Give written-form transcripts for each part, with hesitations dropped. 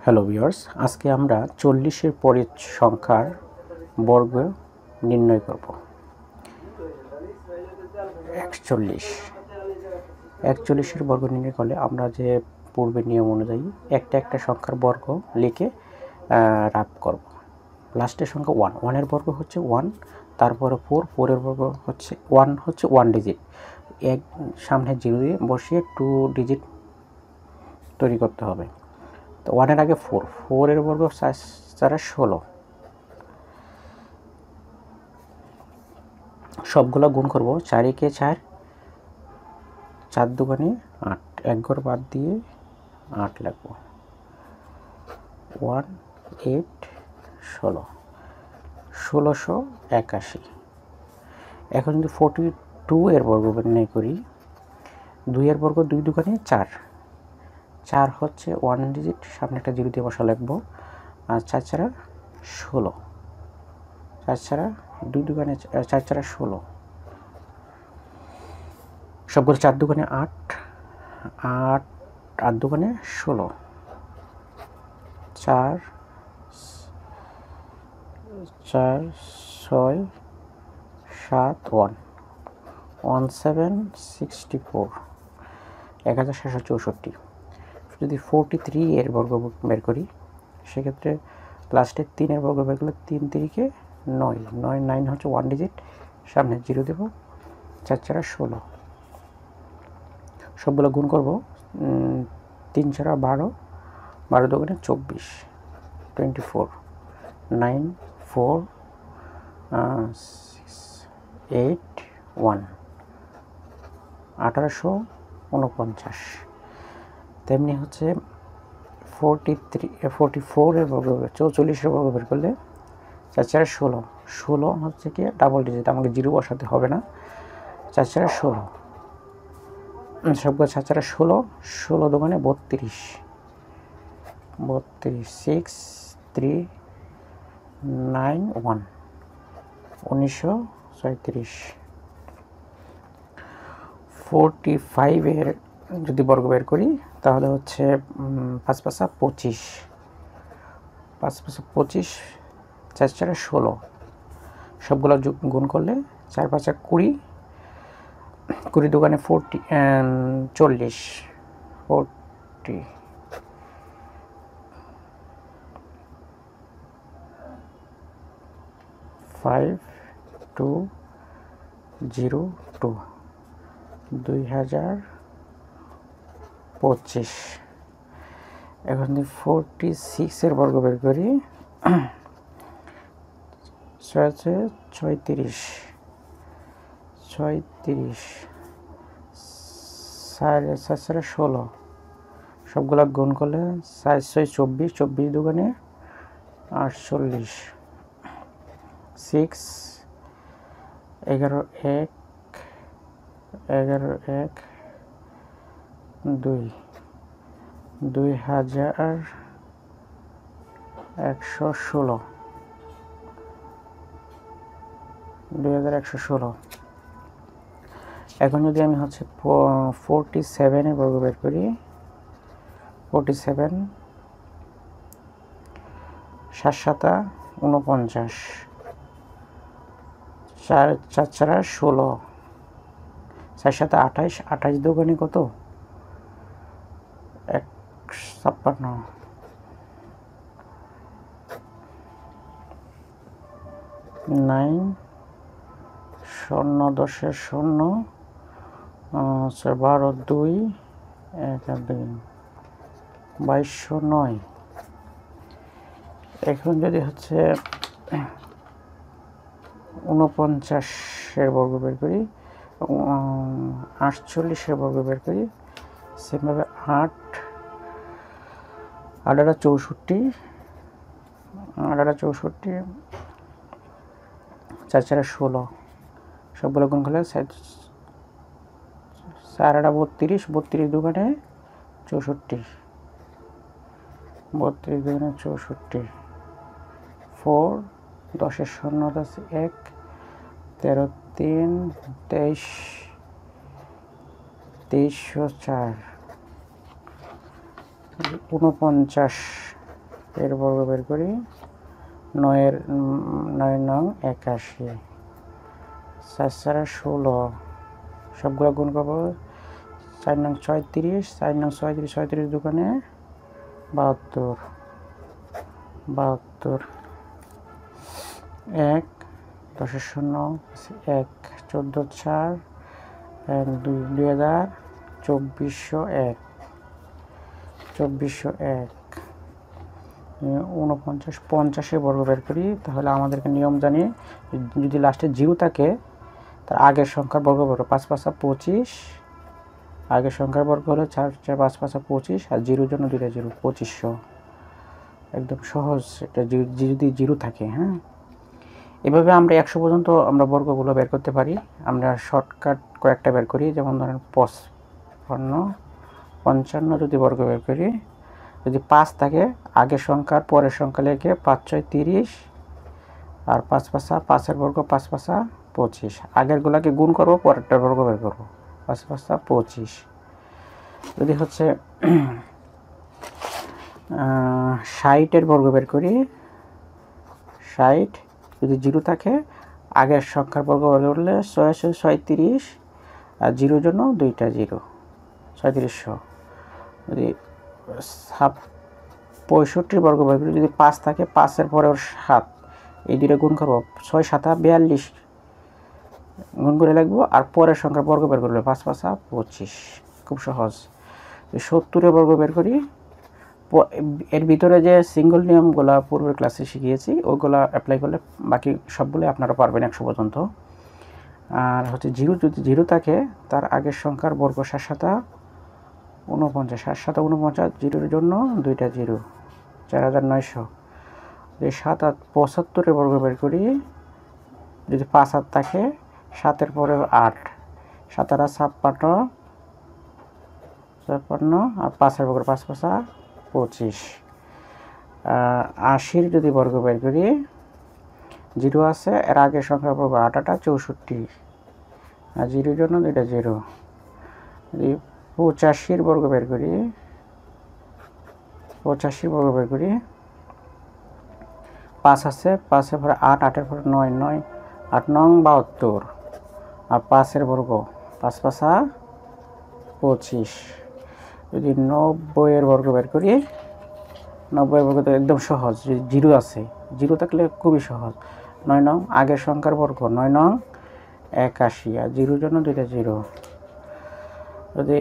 Hello viewers, আজকে আমরা 40-এর পরের সংখ্যার বর্গ নির্ণয় করব। 41-এর বর্গ নির্ণয় করলে আমরা যে পূর্বের নিয়ম অনুযায়ী একটা সংখ্যার বর্গ লিখে রাব করব। লাস্টের সংখ্যা 1 এর বর্গ হচ্ছে 1, তারপরে 4 এর বর্গ হচ্ছে 1 ডিজিট, এক সামনে 0 দিয়ে বসিয়ে 2 ডিজিট তৈরি করতে হবে। তো 1 এর আগে 4 এর বর্গ 4 সবগুলো গুণ করব। 4 একে 4, 4 দুগুণে 8, এক ঘর বাদ দিয়ে 8 লিখব। 1 8 1681। এখন যদি 42 এর বর্গ নির্ণয় করি, 2 এর বর্গ 2 দুগুণে 4, 4 হচ্ছে 1 ডিজিট, সামনে একটা 0 দিয়ে বসা লিখব। আর 4 4 16, 4 4 2 দুগুণে 4 4 16, সবগুলো 4 দুগুণে 8, 8 8 দুগুণে 16, 4 4 6 7 1 1764, 1764। যদি 43 এর বর্গ বের করি, সেক্ষেত্রে লাস্টে 3 এর বর্গ বের করলে 3 3 9, 9 হচ্ছে 1 ডিজিট, সামনে 0 দেব। 4 4 16, সবগুলো গুণ করব। 3 4 12, 12 দুগুণে 24, 24, 9 4 6 8 1, 1849। তেমনি হচ্ছে 44 এর বর্গ, 44 এর বর্গ বের করলে 4 4 16, 16 হচ্ছে কি ডাবল ডিজিট, আমাকে 0 বসাতে হবে না। 4 4 16, সবগুলো 4 4 16, 16 দুগুণে 32, 6 3 9 1, 1936। 45 এর যদি বর্গ বের করি, তাহলে হচ্ছে 5 5 25, 5 5 25, 4 4 16, সবগুলো গুণ করলে 4 5 20, 20 দুগুণে 40 40, 5202, 2025। এখন 46 এর বর্গ বের করি, 36 36, 4 4 16, সবগুলো গুণ করলে 4 6 24, 24 দুগুণে 48, 6 11 1 11 1 2, 2116, 2116। এখন যদি আমি হচ্ছে 47 এর বর্গ বের করি, 47 7 7 49, 4 4 4 16, 4 7 28, 28 দুগুণে কত? 56, 9 0 10 0, 12 2 1 2, 2209। এখন যদি হচ্ছে 49 এর বর্গ বের করি, 48 এর বর্গ বের করি, সেমভাবে 8 8 64, 8 64, 4 4 16, সবগুলো গুণ করলে 4 32, 32 দুগুণে 64, 32 দুগুণে 64, 4 10 0 10 1, 13 3 23, 2304, 49 এর বর্গ বের করি, 9 নং 81, 4 4 16, সবগুলো গুণ করবো, 4 নং 36, 4 নং 36, 36 দোকানে 72, 72, 1 10 0 1 14 4 2 2000 2401, 2401, 49 50 বর্গ বের করি। তাহলে আমাদেরকে নিয়ম জানি, যদি লাস্টে 0 থাকে তার আগের সংখ্যার বর্গ বের 5 5 25, আগের সংখ্যার বর্গ হলো 4 4 5 5 25, আর 0 জন্য 2টা 0, 2500। একদম সহজ, এটা যদি 0 থাকে। হ্যাঁ, এভাবে আমরা 100 পর্যন্ত আমরা বর্গগুলো বের করতে পারি। আমরা শর্টকাট কয়েকটা বের করি, যেমন ধরেন 55 যদি বর্গ বের করি, যদি 5 থাকে আগের সংখ্যার পরের সংখ্যা লিখে 5 6 30, আর 5 5 5 এর বর্গ 5 5 25, আগেরগুলোকে গুণ করব, পরেরটার বর্গ বের করব, 5 5 25। যদি হচ্ছে 60 এর বর্গ বের করি, 60 যদি 0 থাকে আগের সংখ্যার বর্গ বের করলে 6 36, আর 0 জন্য 2টা 0, 3700। যদি 65 বর্গ বের করি, যদি 5 থাকে 5 এর পরে 7, এই দুটো গুণ করব, 6 7 42 গুণ করে লিখবো, আর পরের সংখ্যার বর্গ বের করলে 5 5 25। খুব সহজ। 70 এর বর্গ বের করি, এর ভিতরে যে সিঙ্গল নিয়মগুলো পূর্বের ক্লাসে শিখিয়েছি ওইগুলো অ্যাপ্লাই করলে বাকি সবগুলো আপনারা পারবেন 100 পর্যন্ত। আর হচ্ছে 0 যদি 0 থাকে তার আগের সংখ্যার বর্গ 7 7 49, 7 7 49, 0 এর জন্য 2টা 0, 4900। যদি 7 8 75 এর বর্গ বের করি, যদি 5 8 থাকে 7 এর পরে 8, 7 8 56, আর 5 এর বর্গ 5 5 25। 80 যদি বর্গ বের করি, 0 আছে, এর আগের সংখ্যার বর্গ 8 8 64, আর 0 জন্য 2টা 0। যদি 85 বর্গ বের করি, 85 বর্গ বের করি, 5 আছে, 5 এর পরে 8 8 এর পরে 9 9, 8 9 72, আর 5 এর বর্গ 5 5 25। যদি 90 এর বর্গ বের করি, 90 এর বর্গ তো একদম সহজ, যদি 0 আছে, 0 থাকলে খুবই সহজ। 9 9 আগের সংখ্যার বর্গ 9 9 81, আর 0 জন্য 2টা 0। যদি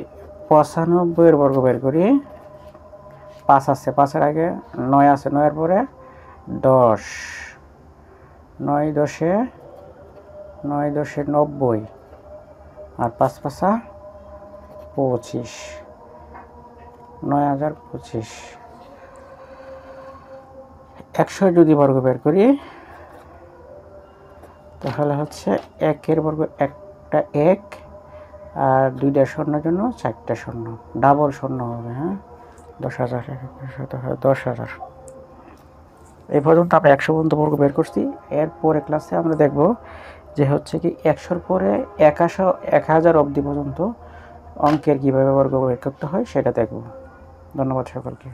95 এর বর্গ বের করি, 5 আছে, 5 এর আগে 9 আছে, 9 এর পরে 10, 9 10 9 10 90, আর 5 5 25, 9025। 100 যদি বর্গ বের করি, তাহলে হচ্ছে 1 এর বর্গ একটা 1, আর 2টা শূন্যের জন্য 4টা শূন্য, ডাবল শূন্য হবে। হ্যাঁ, 10,000, 10,000। এই পর্যন্ত আমরা 100 পর্যন্ত বর্গ বের করছি। এরপরে ক্লাসে আমরা দেখব যে হচ্ছে কি 100-র পরে 1000 অবধি পর্যন্ত অঙ্কের কীভাবে বর্গ বের করতে হয় সেটা দেখব। ধন্যবাদ সকলকে।